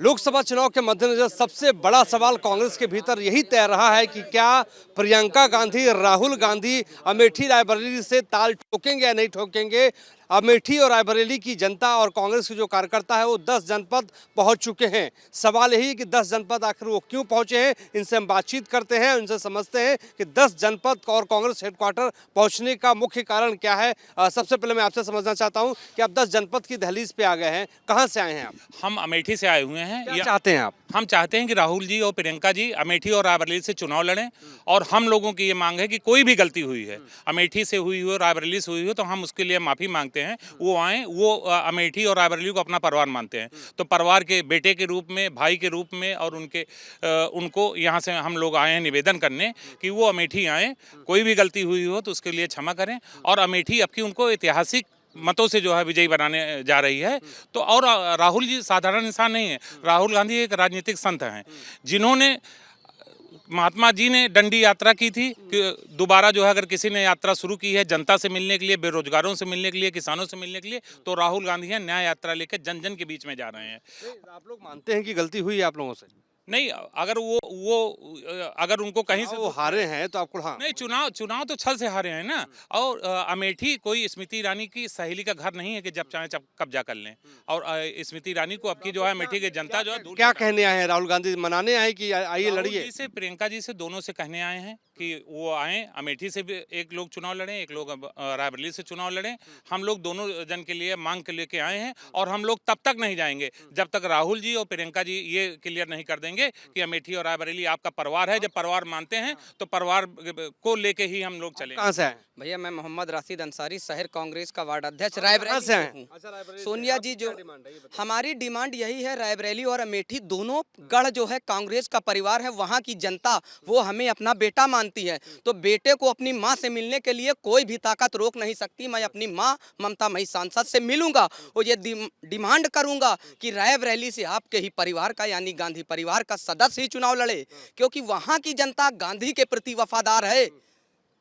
लोकसभा चुनाव के मद्देनजर सबसे बड़ा सवाल कांग्रेस के भीतर यही तय रहा है कि क्या प्रियंका गांधी, राहुल गांधी अमेठी रायबरेली से ताल ठोकेंगे या नहीं ठोकेंगे। अमेठी और रायबरेली की जनता और कांग्रेस के जो कार्यकर्ता है वो 10 जनपद पहुंच चुके हैं। सवाल यही है कि 10 जनपद आखिर वो क्यों पहुंचे हैं। इनसे हम बातचीत करते हैं, उनसे समझते हैं कि 10 जनपद और कांग्रेस हेडक्वार्टर पहुंचने का मुख्य कारण क्या है। सबसे पहले मैं आपसे समझना चाहता हूं कि आप 10 जनपद की दहलीज पे आ गए हैं, कहां से आए हैं आप? हम अमेठी से आए हुए हैं। क्या चाहते हैं आप? हम चाहते हैं कि राहुल जी और प्रियंका जी अमेठी और रायबरेली से चुनाव लड़ें और हम लोगों की ये मांग है कि कोई भी गलती हुई है, अमेठी से हुई हो, रायबरेली से हुई हो, तो हम उसके लिए माफ़ी मांगते हैं। वो आएँ, वो अमेठी और रायबरेली को अपना परिवार मानते हैं, तो परिवार के बेटे के रूप में, भाई के रूप में, और उनको यहाँ से हम लोग आए हैं निवेदन करने कि वो अमेठी आएँ। कोई भी गलती हुई हो तो उसके लिए क्षमा करें, और अमेठी अब की उनको ऐतिहासिक मतों से जो है विजयी बनाने जा रही है। तो और राहुल जी साधारण इंसान नहीं है, राहुल गांधी एक राजनीतिक संत हैं जिन्होंने, महात्मा जी ने डंडी यात्रा की थी कि दोबारा जो है अगर किसी ने यात्रा शुरू की है जनता से मिलने के लिए, बेरोजगारों से मिलने के लिए, किसानों से मिलने के लिए, तो राहुल गांधी है न्याय यात्रा लेकर जन जन के बीच में जा रहे हैं। आप लोग मानते हैं कि गलती हुई है आप लोगों से? नहीं, अगर उनको कहीं से वो हारे हैं तो आपको, हाँ नहीं, चुनाव तो छल से हारे हैं ना। और अमेठी कोई स्मृति ईरानी की सहेली का घर नहीं है कि जब चाहे कब्जा कर लें। और स्मृति ईरानी को अब की जो है अमेठी की जनता जो है क्या कहने आए हैं? राहुल गांधी मनाने आए कि आइए राहुल लड़िए? जी से, प्रियंका जी से, दोनों से कहने आए हैं कि वो आएँ, अमेठी से भी एक लोग चुनाव लड़ें, एक लोग रायबरेली से चुनाव लड़ें। हम लोग दोनों जन के लिए मांग के लेके आए हैं, और हम लोग तब तक नहीं जाएंगे जब तक राहुल जी और प्रियंका जी ये क्लियर नहीं कर देंगे कि अमेठी और रायबरेली आपका परिवार है। जब परिवार मानते हैं तो परिवार को लेके ही हम लोग चलेंगे। कहाँ से आए? भैया मैं मोहम्मद राशिद अंसारी, शहर कांग्रेस का वार्ड अध्यक्ष रायबरेली से हूँ। सोनिया जी, जो हमारी डिमांड यही है, रायबरेली और अमेठी दोनों गढ़ जो है कांग्रेस का परिवार है, वहाँ की जनता वो हमें अपना बेटा मानती है। तो बेटे को अपनी माँ से मिलने के लिए कोई भी ताकत रोक नहीं सकती। मैं अपनी माँ ममता मही सांसद से मिलूंगा और ये डिमांड करूंगा कि रायबरेली से आपके ही परिवार का, यानी गांधी परिवार का सदस्य ही चुनाव लड़े, क्योंकि वहाँ की जनता गांधी के प्रति वफादार है।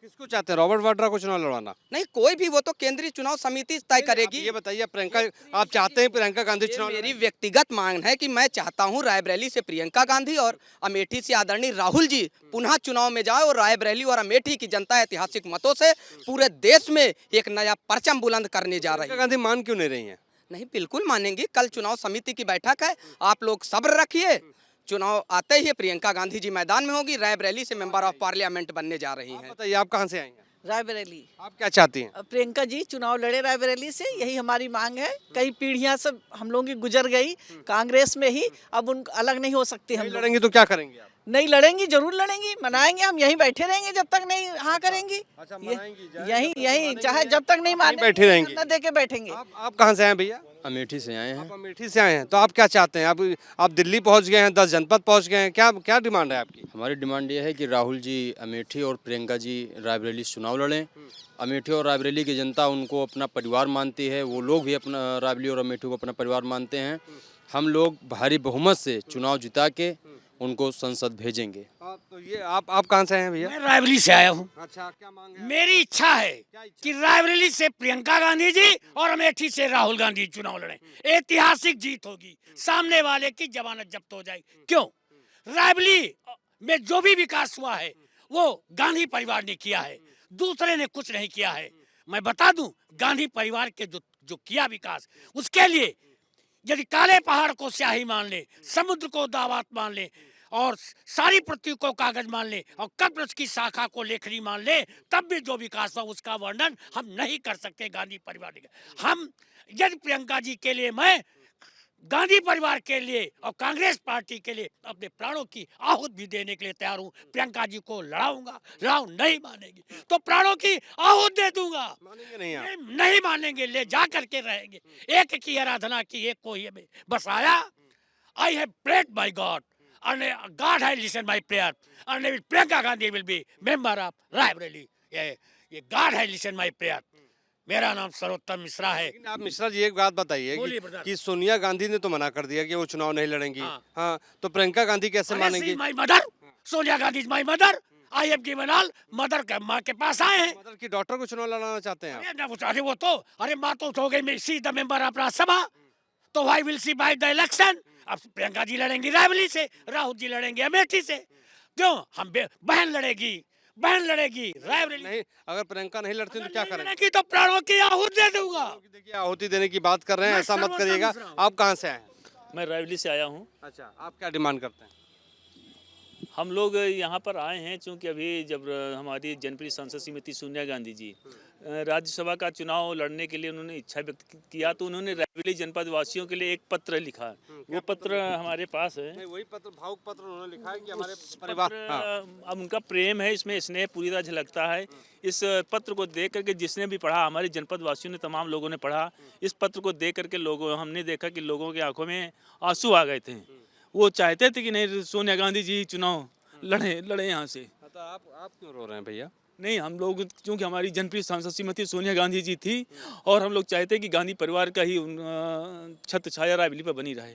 किसको चाहते हैं? रॉबर्ट वाड्रा को चुनाव लड़वाना? नहीं, कोई भी, वो तो केंद्रीय चुनाव समिति तय करेगी। ये बताइए, प्रियंका, आप चाहते हैं प्रियंका गांधी चुनाव मेरी व्यक्तिगत मांग है कि मैं चाहता हूं रायबरेली से प्रियंका गांधी और अमेठी से आदरणीय राहुल जी पुनः चुनाव में जाए, और रायबरेली और अमेठी की जनता ऐतिहासिक मतों से पूरे देश में एक नया परचम बुलंद करने जा रही है। गांधी मान क्यों नहीं रही है? नहीं, बिल्कुल मानेंगी। कल चुनाव समिति की बैठक है, आप लोग सब्र रखिए। चुनाव आते ही प्रियंका गांधी जी मैदान में होगी, रायबरेली से मेंबर ऑफ पार्लियामेंट बनने जा रही हैं। बताइए, आप कहां से आए हैं? रायबरेली। आप क्या चाहती हैं? प्रियंका जी चुनाव लड़े रायबरेली से, यही हमारी मांग है। कई पीढ़ियां सब हम लोगों की गुजर गई कांग्रेस में ही, अब उन अलग नहीं हो सकते। हम लड़ेंगी तो क्या करेंगे आप? नहीं लड़ेंगी, जरूर लड़ेंगी, मनाएंगे। हम यहीं बैठे रहेंगे जब तक नहीं हाँ करेंगी। अच्छा, यहीं चाहे जब तक नहीं माने बैठे रहेंगे, न दे के बैठेंगे। आप कहां से आए हैं भैया? अमेठी से आए हैं। आप अमेठी से आए हैं, तो आप क्या चाहते हैं? आप दिल्ली पहुंच गए हैं, 10 जनपद पहुंच गए हैं, क्या क्या डिमांड है आपकी? हमारी डिमांड ये है कि राहुल जी अमेठी और प्रियंका जी रायबरेली से चुनाव लड़ें। अमेठी और रायबरेली की जनता उनको अपना परिवार मानती है, वो लोग भी अपना रायबरेली और अमेठी को अपना परिवार मानते हैं। हम लोग भारी बहुमत से चुनाव जिता के उनको संसद भेजेंगे। तो ये आप कहां से हैं भैया? मैं रायबरेली से आया हूँ। अच्छा, क्या मांग है? मेरी इच्छा है कि रायबरेली से प्रियंका गांधी जी और अमेठी से राहुल गांधी चुनाव लड़ें। ऐतिहासिक जीत होगी, सामने वाले की जमानत जब्त हो जाएगी। क्यों? रायबरेली में जो भी विकास हुआ है वो गांधी परिवार ने किया है, दूसरे ने कुछ नहीं किया है। मैं बता दूं, गांधी परिवार के जो किया विकास, उसके लिए यदि काले पहाड़ को स्याही मान ले, समुद्र को दावत मान ले, और सारी पृथ्वी को कागज मान ले, और कब्र की शाखा को लेखनी मान ले, तब भी जो विकास हुआ उसका वर्णन हम नहीं कर सकते गांधी परिवार ने। हम यदि प्रियंका जी के लिए, मैं गांधी परिवार के लिए और कांग्रेस पार्टी के लिए अपने प्राणों की आहूत भी देने के लिए तैयार हूँ। प्रियंका जी को लड़ाऊंगा, नहीं मानेगी तो प्राणों की आहूत दे दूंगा। मानेंगे नहीं आप? नहीं मानेंगे, ले जा करके रहेंगे। एक की आराधना की, एक को ही हमें बस आया। I have prayed my god and God has listened my prayer, and Priyanka Gandhi will be member of Raebareli. ये God has listened my prayer। मेरा नाम सर्वोत्तम मिश्रा है। लेकिन आप मिश्रा जी, एक बात बताइए कि सोनिया गांधी ने तो मना कर दिया कि वो चुनाव नहीं लड़ेंगी। हाँ, तो प्रियंका गांधी कैसे मानेंगी? My mother, Sonia Gandhi is my mother. I have given all. Mother के माँ के पास आए हैं। मदर की डॉटर को चुनाव लड़ाना चाहते हैं आप? अरे वो तो, अरे माँ तो हो गई, she the member of Rajya Sabha, तो why will she buy the election. अब प्रियंका जी लड़ेंगी रायबरेली से, राहुल जी लड़ेंगे अमेठी से। क्यों? बहन लड़ेगी रायबरेली। नहीं, अगर प्रियंका नहीं लड़ती तो क्या करेंगे? लड़ेगी तो प्राणों की आहूति दे दूंगा। देखिए, आहुति देने की बात कर रहे हैं, मैं ऐसा मत सर्वोत्तम करिएगा। दूसरा हूँ। आप कहाँ से आए हैं? मैं रायबरेली से आया हूँ। अच्छा, आप क्या डिमांड करते हैं? हम लोग यहाँ पर आए हैं क्योंकि अभी जब हमारी जनप्रिय सांसद श्रीमती सोनिया गांधी जी राज्यसभा का चुनाव लड़ने के लिए उन्होंने इच्छा व्यक्त किया, तो उन्होंने रायबरेली जनपद वासियों के लिए एक पत्र लिखा। वो पत्र हमारे पास है। नहीं, वही पत्र, भावुक पत्र उन्होंने लिखा है कि हमारे परिवार। अब उनका प्रेम है, इसमें स्नेह पूरी तरह झलकता है। इस पत्र को देख करके जिसने भी पढ़ा, हमारे जनपद वासियों ने, तमाम लोगों ने पढ़ा। इस पत्र को देख करके हमने देखा कि लोगों की आंखों में आंसू आ गए थे। वो चाहते थे कि नहीं, सोनिया गांधी जी चुनाव लड़े यहाँ से। तो आप क्यों रो रहे हैं भैया? नहीं, हम लोग क्योंकि हमारी जनप्रिय सांसद श्रीमती सोनिया गांधी जी थी और हम लोग चाहते हैं कि गांधी परिवार का ही छत्र छाया रायबरेली पर बनी रहे।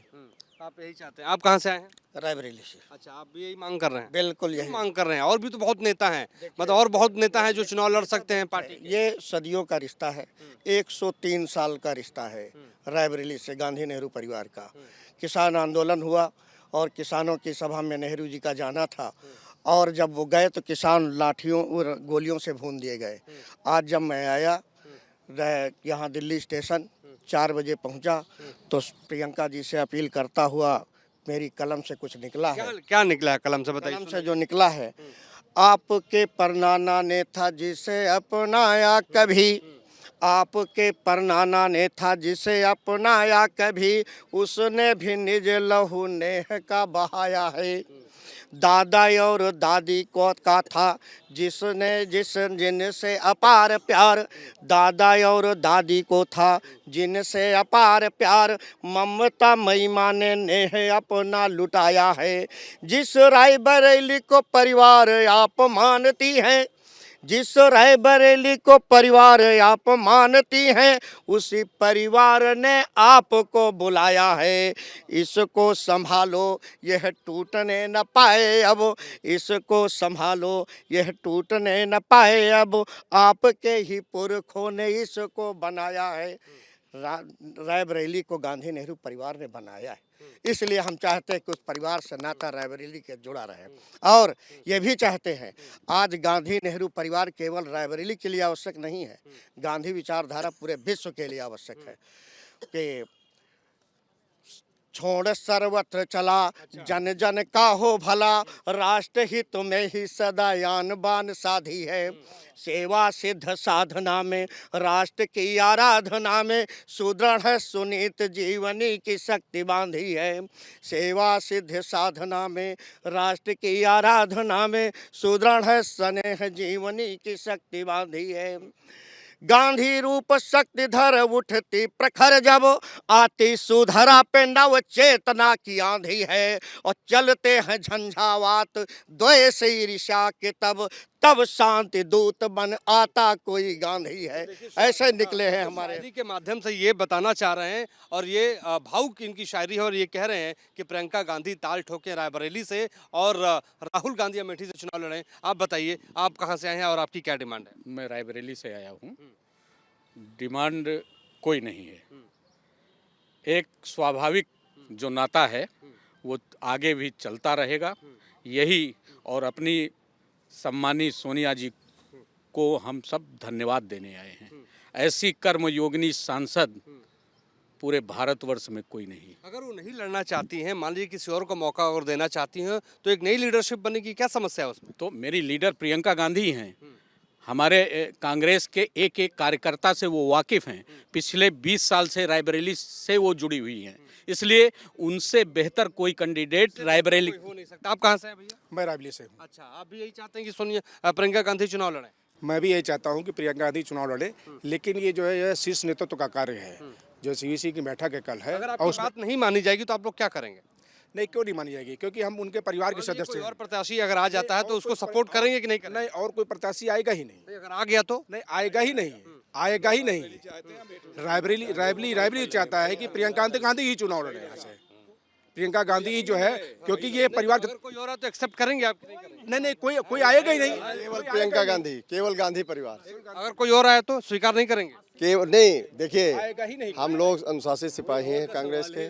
आप यही चाहते हैं। आप कहाँ से आए हैं? रायबरेली से। अच्छा, आप भी यही मांग कर रहे हैं? बिल्कुल यही मांग कर रहे हैं। और भी तो बहुत नेता हैं, मतलब और बहुत नेता हैं जो चुनाव लड़ सकते हैं पार्टी के। ये सदियों का रिश्ता है, 103 साल का रिश्ता है रायबरेली से गांधी नेहरू परिवार का। किसान आंदोलन हुआ और किसानों की सभा में नेहरू जी का जाना था, और जब वो गए तो किसान लाठियों और गोलियों से भून दिए गए। आज जब मैं आया यहाँ दिल्ली स्टेशन 4 बजे पहुँचा तो प्रियंका जी से अपील करता हुआ मेरी कलम से कुछ निकला है। क्या निकला है कलम से, बताइए। कलम से जो निकला है, आपके परनाना ने था जिसे अपनाया कभी, आपके परनाना ने था जिसे अपनाया कभी, उसने भी निज लहू नेह का बहाया है। दादा और दादी को का था जिनसे अपार प्यार, दादा और दादी को था जिनसे अपार प्यार, ममता महिमा ने नेह अपना लुटाया है। जिस रायबरेली को परिवार आप मानती हैं, जिस रायबरेली को परिवार आप मानती हैं, उसी परिवार ने आपको बुलाया है। इसको संभालो, यह टूटने न पाए अब, इसको संभालो, यह टूटने न पाए अब, आपके ही पुरखों ने इसको बनाया है। रायबरेली को गांधी नेहरू परिवार ने बनाया है, इसलिए हम चाहते हैं कि उस परिवार से नाता रायबरेली के जुड़ा रहे। और ये भी चाहते हैं, आज गांधी नेहरू परिवार केवल रायबरेली के लिए आवश्यक नहीं है, गांधी विचारधारा पूरे विश्व के लिए आवश्यक है। कि छोड़ सर्वत्र चला, जन जन का हो भला, राष्ट्र हित में ही सदा यान बान साधी है। सेवा सिद्ध साधना में, राष्ट्र की आराधना में, सुदृढ़ सुनीत जीवनी की शक्ति बांधी है। सेवा सिद्ध साधना में, राष्ट्र की आराधना में, सुदृढ़ स्नेह जीवनी की शक्ति बांधी है। गांधी रूप शक्ति धर उठती प्रखर, जब आती सुधरा पे नव चेतना की आंधी है। और चलते हैं झंझावात द्वेष ईर्ष्या के, तब शांति दूत बन आता कोई गांधी है। ऐसे निकले हैं हमारे। शायरी के माध्यम से ये बताना चाह रहे हैं, और ये भावुक इनकी शायरी है, और ये कह रहे हैं कि प्रियंका गांधी ताल ठोके रायबरेली से और राहुल गांधी अमेठी से चुनाव लड़े। आप बताइए, आप कहाँ से आए हैं और आपकी क्या डिमांड है? मैं रायबरेली से आया हूँ। डिमांड कोई नहीं है, एक स्वाभाविक जो नाता है वो आगे भी चलता रहेगा यही। और अपनी सम्मानी सोनिया जी को हम सब धन्यवाद देने आए हैं। ऐसी कर्मयोगिनी सांसद पूरे भारतवर्ष में कोई नहीं। अगर वो नहीं लड़ना चाहती हैं, मान लीजिए किसी और को मौका और देना चाहती हैं, तो एक नई लीडरशिप बनेगी, क्या समस्या है उसमें? तो मेरी लीडर प्रियंका गांधी हैं। हमारे कांग्रेस के एक एक कार्यकर्ता से वो वाकिफ़ हैं। पिछले 20 साल से रायबरेली से वो जुड़ी हुई हैं, इसलिए उनसे बेहतर कोई कैंडिडेट रायबरेली हो नहीं सकता। आप कहाँ से हैं भैया? मैं रायबरेली से हूँ। अच्छा, आप भी यही चाहते हैं कि प्रियंका गांधी चुनाव लड़ें? मैं भी यही चाहता हूँ कि प्रियंका गांधी चुनाव लड़े, लेकिन ये जो है यह शीर्ष नेतृत्व का कार्य है, जो सीवीसी की बैठक है कल है। अगर आपकी बात नहीं मानी जाएगी तो आप लोग क्या करेंगे? नहीं, क्यों नहीं मानी जाएगी? क्योंकि हम उनके परिवार के सदस्य कोई हैं। और प्रत्याशी अगर आ जाता है तो उसको सपोर्ट करेंगे कि नहीं करेंगे? नहीं, और कोई प्रत्याशी आएगा ही नहीं। अगर आ गया तो नहीं, आएगा ही नहीं, आएगा ही नहीं। रायबरेली चाहता है कि प्रियंका गांधी ही चुनाव लड़े यहाँ से। प्रियंका गांधी जो है, क्योंकि ये परिवार अगर कोई और है तो एक्सेप्ट करेंगे आप कि नहीं करेंगे? नहीं कोई आएगा ही नहीं। केवल प्रियंका गांधी, केवल गांधी परिवार। अगर कोई और आए तो स्वीकार नहीं करेंगे? केवल नहीं, देखिए आएगा ही नहीं। हम लोग अनुशासित सिपाही हैं कांग्रेस के।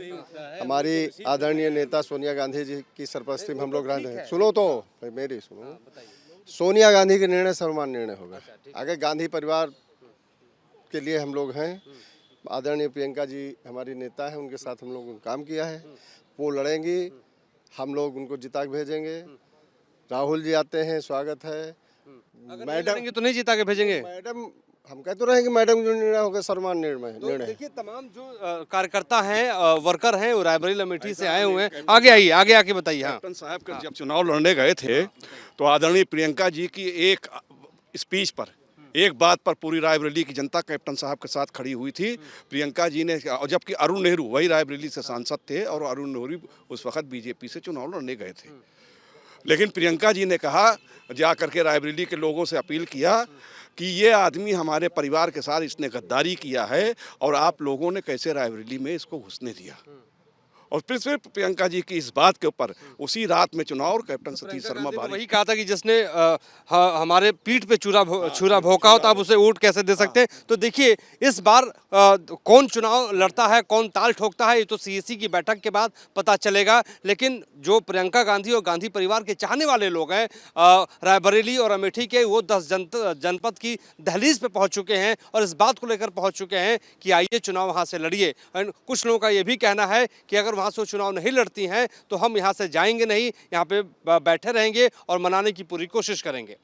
हमारी आदरणीय नेता सोनिया गांधी जी की सरपरस्ती में हम लोग रह रहे हैं। सुनो तो मेरी सुनो, सोनिया गांधी के निर्णय सर्वमान्य निर्णय होगा। आगे गांधी परिवार के लिए हम लोग हैं। आदरणीय प्रियंका जी हमारी नेता है, उनके साथ हम लोग काम किया है। वो लड़ेंगी, हम लोग उनको जिता के भेजेंगे। राहुल जी आते हैं, स्वागत है। मैडम तो नहीं जीता के भेजेंगे? मैडम हम कह तो रहे हैं कि मैडम जो निर्णय होगा सर्वमान्य निर्णय है। देखिए तमाम जो कार्यकर्ता हैं, वर्कर हैं, वो रायबरेली अमेठी से आए हुए हैं। आगे आइए, आगे आके बताइए। हाँ, कैप्टन साहब का जब चुनाव लड़ने गए थे तो आदरणीय प्रियंका जी की एक स्पीच पर, एक बात पर पूरी रायबरेली की जनता कैप्टन साहब के साथ खड़ी हुई थी। प्रियंका जी ने, और जबकि अरुण नेहरू वही रायबरेली से सांसद थे और अरुण नेहरू उस वक्त बीजेपी से चुनाव लड़ने गए थे, लेकिन प्रियंका जी ने कहा, जा करके रायबरेली के लोगों से अपील किया कि ये आदमी हमारे परिवार के साथ इसने गद्दारी किया है और आप लोगों ने कैसे रायबरेली में इसको घुसने दिया। और फिर सिर्फ प्रियंका जी की इस बात के ऊपर उसी रात में चुनाव और कैप्टन सतीश शर्मा बारी वही कहा था कि जिसने हमारे पीठ पे छुरा भोंका हो तो आप उसे वोट कैसे दे सकते हैं। तो देखिए इस बार कौन चुनाव लड़ता है, कौन ताल ठोकता है, ये तो सीएसी की बैठक के बाद पता चलेगा। लेकिन जो प्रियंका गांधी और गांधी परिवार के चाहने वाले लोग हैं रायबरेली और अमेठी के, वो 10 जनपद की दहलीज पे पहुंच चुके हैं और इस बात को लेकर पहुंच चुके हैं कि आइए चुनाव वहां से लड़िए। एंड कुछ लोगों का ये भी कहना है कि अगर वहाँ से चुनाव नहीं लड़ती हैं तो हम यहाँ से जाएंगे नहीं, यहाँ पे बैठे रहेंगे और मनाने की पूरी कोशिश करेंगे।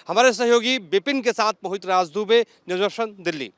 हमारे सहयोगी विपिन के साथ मोहित राज दुबे, न्यूज़ वर्शन, दिल्ली।